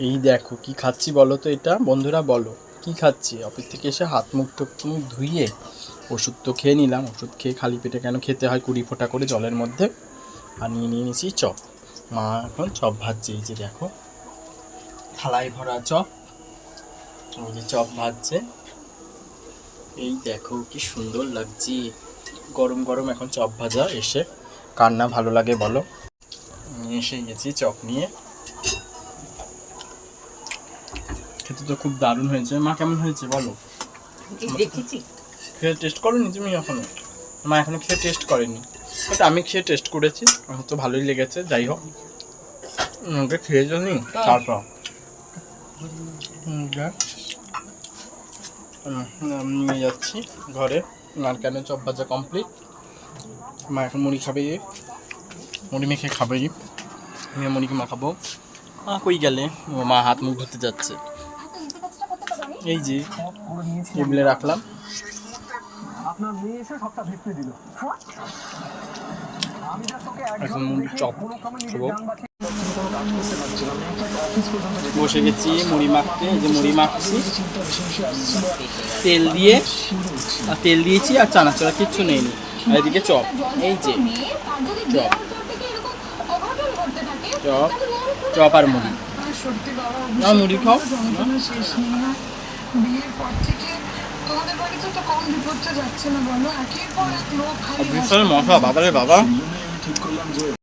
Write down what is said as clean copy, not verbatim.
এই দেখো কি খাচ্ছি বলো তো, এটা বন্ধুরা বলো কি খাচ্ছি। অফিস থেকে এসে হাত মুখ ধুইয়ে ওষুধ তো খেয়ে নিলাম। ওষুধ খেয়ে খালি পেটে কেন খেতে হয় 20 ফোঁটা করে জলের মধ্যে। আর নিয়ে নিয়েছি চপ। মা এখন চপ ভাজছে, এই যে দেখো থালায় ভরা চপ। ওই যে চপ ভাজছে, এই দেখো কি সুন্দর লাগছে। গরম গরম এখন চপ ভাজা এসে কার না ভালো লাগে বলো। এসে গেছি চপ নিয়ে, খেতে তো খুব দারুণ হয়েছে। মা কেমন হয়েছে বলো? খেয়ে টেস্ট করোনি তুমি এখনো? মা এখনো খেয়ে টেস্ট করেনি, বাট আমি খেয়ে টেস্ট করেছি, আমার তো ভালোই লেগেছে। যাই হোক, ওকে খেয়ে জানি তারপর নিয়ে যাচ্ছি ঘরে। নারকেলের চপ ভাজা কমপ্লিট। মা এখন মুড়ি খাবে, মুড়ি মেখে খাবে। আমি মুড়িকে মাখাবো। মা কই গেলে? মা হাত মুখ ধুতে যাচ্ছে। এই যে টেবিলে রাখলাম। এখন মুড়ি চপ খাবো। বসে গেছি মুড়ি মাখতে। এই যে মুড়ি মাখছি তেল দিয়ে, আর তেল দিয়েছি আর চানাচুর, কিচ্ছু নেইনি। আর এদিকে চপ, এই যে চপ চপ চপ আর মুড়ি। না মুড়ি খাও। বিশাল মশা বাবারে বাবা।